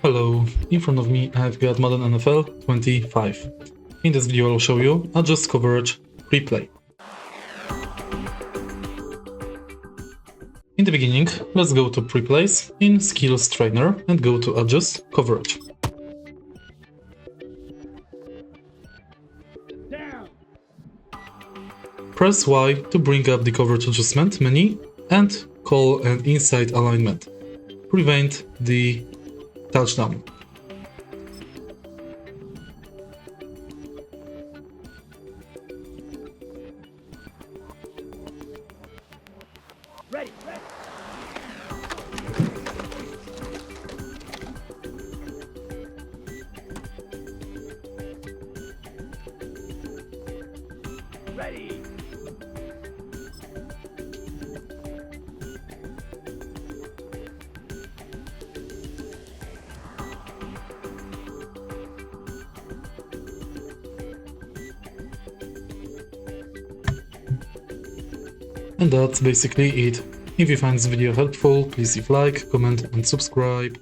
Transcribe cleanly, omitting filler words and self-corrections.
Hello, in front of me I've got Madden NFL 25. In this video I'll show you adjust coverage replay. In the beginning, let's go to Preplays in Skills Trainer and go to Adjust Coverage. Press Y to bring up the coverage adjustment menu and call an inside alignment. Prevent the touchdown. Ready. Ready. And that's basically it. If you find this video helpful, please leave like, comment and subscribe.